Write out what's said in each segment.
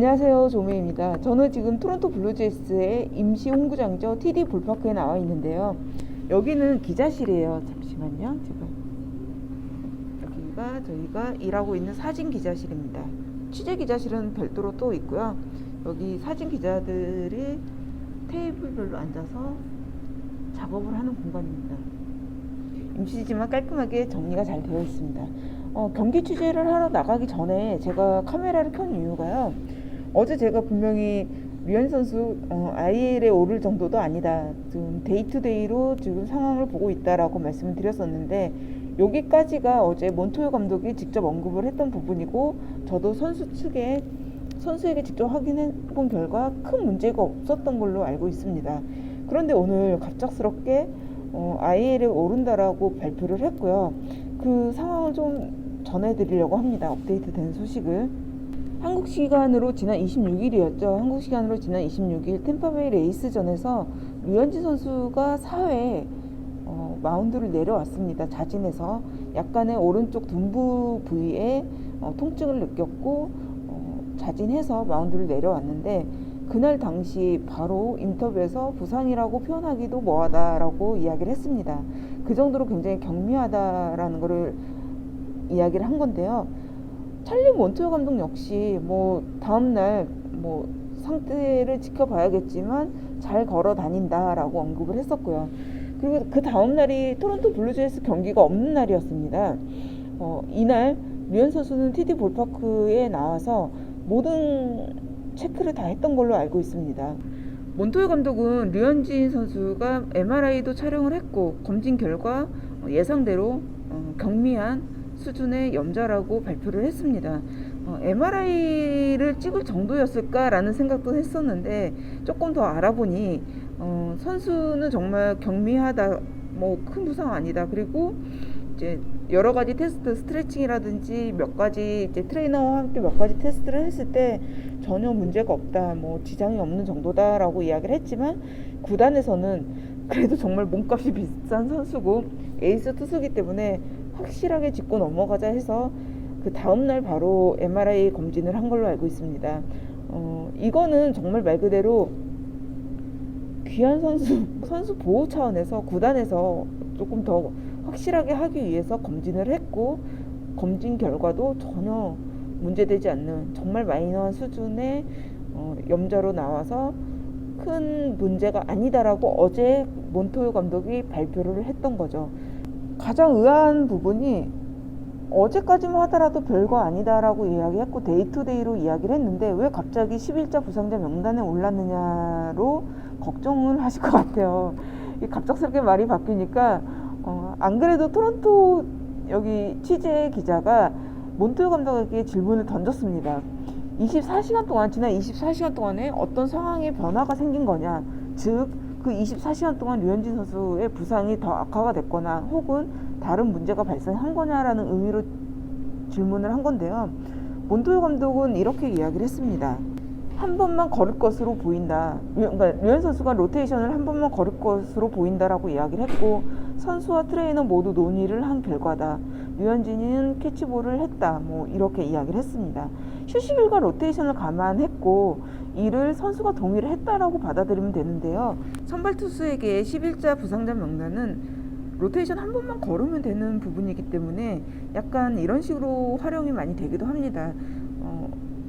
안녕하세요, 조메입니다. 저는 지금 토론토 블루제이스의 임시 홈구장이죠. TD 볼파크에 나와 있는데요. 여기는 기자실이에요. 잠시만요. 여기가 저희가 일하고 있는 사진 기자실입니다. 취재 기자실은 별도로 또 있고요. 여기 사진 기자들이 테이블별로 앉아서 작업을 하는 공간입니다. 임시지만 깔끔하게 정리가 잘 되어 있습니다. 경기 취재를 하러 나가기 전에 제가 카메라를 켠 이유가요. 어제 제가 분명히 류현 선수 IL에 오를 정도도 아니다. 지금 데이투데이로 지금 상황을 보고 있다라고 말씀을 드렸었는데 여기까지가 어제 몬토요 감독이 직접 언급을 했던 부분이고 저도 선수에게 직접 확인해 본 결과 큰 문제가 없었던 걸로 알고 있습니다. 그런데 오늘 갑작스럽게 IL에 오른다라고 발표를 했고요. 그 상황을 좀 전해드리려고 합니다. 업데이트된 소식을. 한국 시간으로 지난 26일이었죠. 한국 시간으로 지난 26일 템파베이 레이스전에서 류현진 선수가 4회 마운드를 내려왔습니다. 자진해서 약간의 오른쪽 둔부 부위에 통증을 느꼈고 자진해서 마운드를 내려왔는데 그날 당시 바로 인터뷰에서 부상이라고 표현하기도 뭐하다라고 이야기를 했습니다. 그 정도로 굉장히 경미하다라는 거를 이야기를 한 건데요. 찰리 몬토요 감독 역시 다음날 상태를 지켜봐야겠지만 잘 걸어 다닌다라고 언급을 했었고요. 그리고 그 다음날이 토론토 블루제이스 경기가 없는 날이었습니다. 이날 류현 선수는 TD 볼파크에 나와서 모든 체크를 다 했던 걸로 알고 있습니다. 몬토요 감독은 류현진 선수가 MRI도 촬영을 했고 검진 결과 예상대로 경미한 수준의 염좌라고 발표를 했습니다. MRI를 찍을 정도였을까라는 생각도 했었는데 조금 더 알아보니 선수는 정말 경미하다, 큰 부상 아니다. 그리고 이제 여러 가지 테스트, 스트레칭이라든지 몇 가지 이제 트레이너와 함께 몇 가지 테스트를 했을 때 전혀 문제가 없다, 지장이 없는 정도다라고 이야기를 했지만 구단에서는 그래도 정말 몸값이 비싼 선수고 에이스 투수기 때문에 확실하게 짚고 넘어가자 해서 그 다음날 바로 MRI 검진을 한 걸로 알고 있습니다. 이거는 정말 말 그대로 귀한 선수 보호 차원에서 구단에서 조금 더 확실하게 하기 위해서 검진을 했고 검진 결과도 전혀 문제되지 않는 정말 마이너한 수준의 염좌로 나와서 큰 문제가 아니다라고 어제 몬토요 감독이 발표를 했던 거죠. 가장 의아한 부분이 어제까지만 하더라도 별거 아니다라고 이야기했고 데이투데이로 이야기를 했는데 왜 갑자기 11자 부상자 명단에 올랐느냐로 걱정을 하실 것 같아요. 갑작스럽게 말이 바뀌니까 안 그래도 토론토 여기 취재 기자가 몬토요 감독에게 질문을 던졌습니다. 지난 24시간 동안에 어떤 상황의 변화가 생긴 거냐, 즉 그 24시간 동안 류현진 선수의 부상이 더 악화가 됐거나 혹은 다른 문제가 발생한 거냐라는 의미로 질문을 한 건데요. 몬토요 감독은 이렇게 이야기를 했습니다. 한 번만 걸을 것으로 보인다. 그러니까 류현 선수가 로테이션을 한 번만 걸을 것으로 보인다라고 이야기를 했고 선수와 트레이너 모두 논의를 한 결과다. 류현진이는 캐치볼을 했다. 이렇게 이야기를 했습니다. 휴식일과 로테이션을 감안했고 이를 선수가 동의를 했다라고 받아들이면 되는데요. 선발 투수에게 11자 부상자 명단은 로테이션 한 번만 걸으면 되는 부분이기 때문에 약간 이런 식으로 활용이 많이 되기도 합니다.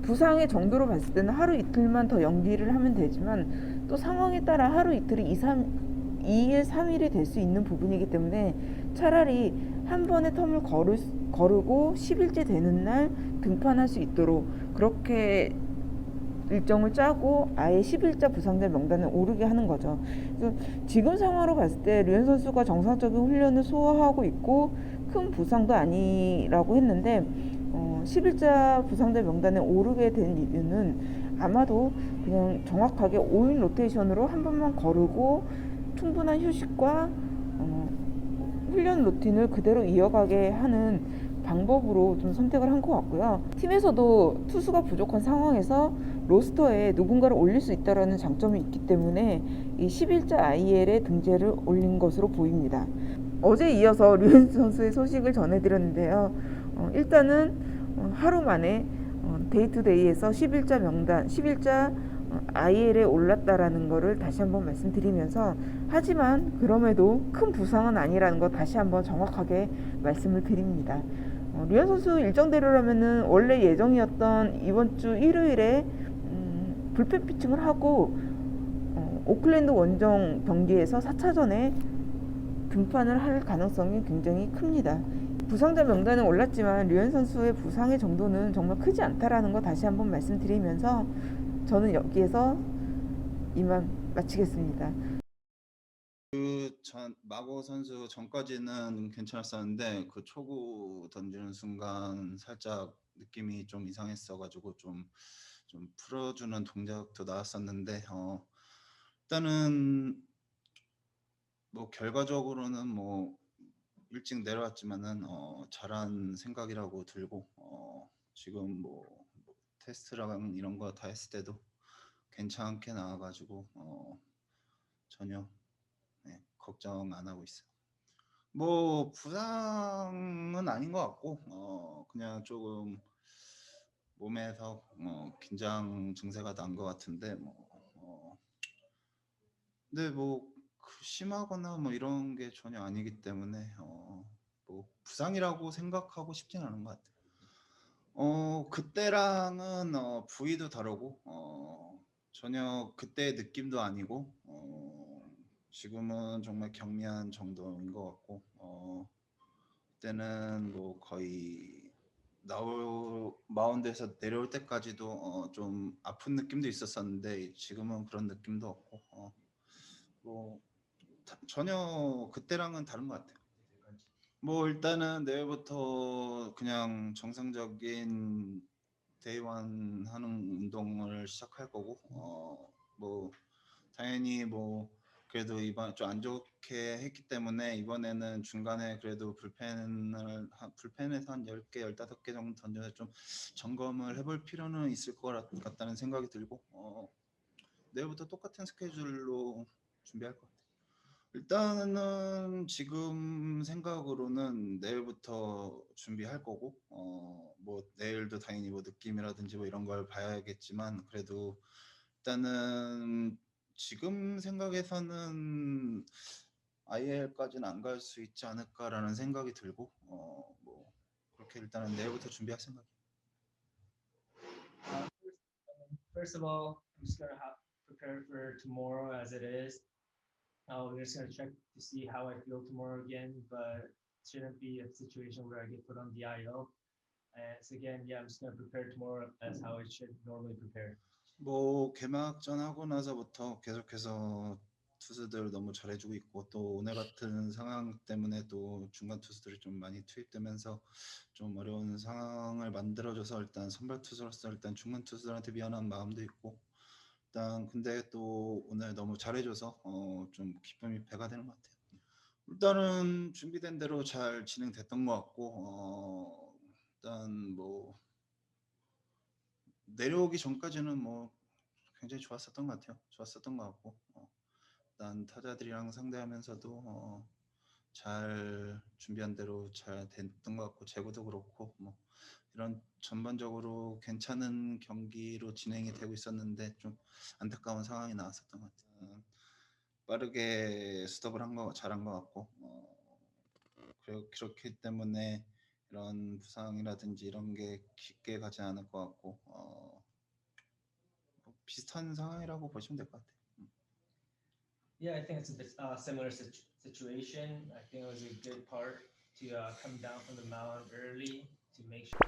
부상의 정도로 봤을 때는 하루 이틀만 더 연기를 하면 되지만 또 상황에 따라 하루 이틀이 2일 3일이 될 수 있는 부분이기 때문에 차라리 한 번의 텀을 거르고 10일째 되는 날 등판할 수 있도록 그렇게 일정을 짜고 아예 11자 부상자 명단에 오르게 하는 거죠. 그래서 지금 상황으로 봤을 때 류현 선수가 정상적인 훈련을 소화하고 있고 큰 부상도 아니라고 했는데 11자 부상자 명단에 오르게 된 이유는 아마도 그냥 정확하게 5인 로테이션으로 한 번만 거르고 충분한 휴식과 훈련 루틴을 그대로 이어가게 하는 방법으로 좀 선택을 한 것 같고요. 팀에서도 투수가 부족한 상황에서 로스터에 누군가를 올릴 수 있다는 장점이 있기 때문에 이 11자 IL에 등재를 올린 것으로 보입니다. 어제 이어서 류현진 선수의 소식을 전해드렸는데요. 일단은 하루 만에 데이투데이에서 11자 명단, 11자 IL에 올랐다라는 거를 다시 한번 말씀드리면서, 하지만 그럼에도 큰 부상은 아니라는 거 다시 한번 정확하게 말씀을 드립니다. 류현 선수 일정대로라면은 원래 예정이었던 이번 주 일요일에 불펜 피칭을 하고 오클랜드 원정 경기에서 4차전에 등판을 할 가능성이 굉장히 큽니다. 부상자 명단에 올랐지만 류현 선수의 부상의 정도는 정말 크지 않다라는 거 다시 한번 말씀드리면서 저는 여기에서 이만 마치겠습니다. 전 마고 선수 전까지는 괜찮았었는데 그 초구 던지는 순간 살짝 느낌이 좀 이상했어가지고 좀 풀어주는 동작도 나왔었는데 일단은 뭐 결과적으로는 뭐 일찍 내려왔지만은 잘한 생각이라고 들고 지금 뭐 테스트랑 이런 거 다 했을 때도 괜찮게 나와가지고 전혀 걱정 안 하고 있어요. 뭐 부상은 아닌 것 같고 그냥 조금 몸에서 긴장 증세가 난 것 같은데 근데 뭐 심하거나 뭐 이런 게 전혀 아니기 때문에 뭐 부상이라고 생각하고 싶진 않은 것 같아요. 그때랑은 부위도 다르고 전혀 그때의 느낌도 아니고 지금은 정말 경미한 정도인 것 같고 그때는 뭐 거의 마운드에서 내려올 때까지도 좀 아픈 느낌도 있었었는데 지금은 그런 느낌도 없고 뭐 전혀 그때랑은 다른 것 같아요. 뭐 일단은 내일부터 그냥 정상적인 데이원 하는 운동을 시작할 거고 뭐 당연히 뭐 그래도 이번 좀 안 좋게 했기 때문에 이번에는 중간에 그래도 불펜에서 한 10개, 15개 정도 던져서 좀 점검을 해볼 필요는 있을 것 같다는 생각이 들고 내일부터 똑같은 스케줄로 준비할 것 같아요. 일단은 지금 생각으로는 내일부터 준비할 거고 뭐 내일도 당연히 뭐 느낌이라든지 뭐 이런 걸 봐야겠지만 그래도 일단은 지금 생각에서는 IL까지는 안 갈 수 있지 않을까라는 생각이 들고 뭐 그렇게 일단은 내일부터 준비할 생각이에요. First of all, I'm just gonna prepare for tomorrow as it is. We're just gonna check to see how I feel tomorrow again, but it shouldn't be a situation where I get put on the IL. And so again, yeah, I'm just gonna prepare tomorrow as how I should normally prepare. 뭐 개막전 하고 나서부터 계속해서 투수들 너무 잘해주고 있고 또 오늘 같은 상황 때문에 또 중간 투수들이 좀 많이 투입되면서 좀 어려운 상황을 만들어줘서 일단 선발 투수로서 일단 중간 투수들한테 미안한 마음도 있고 일단 근데 또 오늘 너무 잘해줘서 좀 기쁨이 배가 되는 것 같아요. 일단은 준비된 대로 잘 진행됐던 것 같고 일단 뭐 내려오기 전까지는 뭐 굉장히 좋았었던 것 같아요. 좋았었던 것 같고 일단 타자들이랑 상대하면서도 잘 준비한 대로 잘 됐던 것 같고 제구도 그렇고 뭐 이런 전반적으로 괜찮은 경기로 진행이 되고 있었는데 좀 안타까운 상황이 나왔었던 것 같아요. 빠르게 스톱을 잘한 것 같고 그렇기 때문에 이런 부상이라든지 이런 게 깊게 가지 않을 것 같고 비슷한 상황이라고 보시면 될 것 같아요. Yeah, I think it's a bit similar situation. I think it was a good part to come down from the mound early to make sure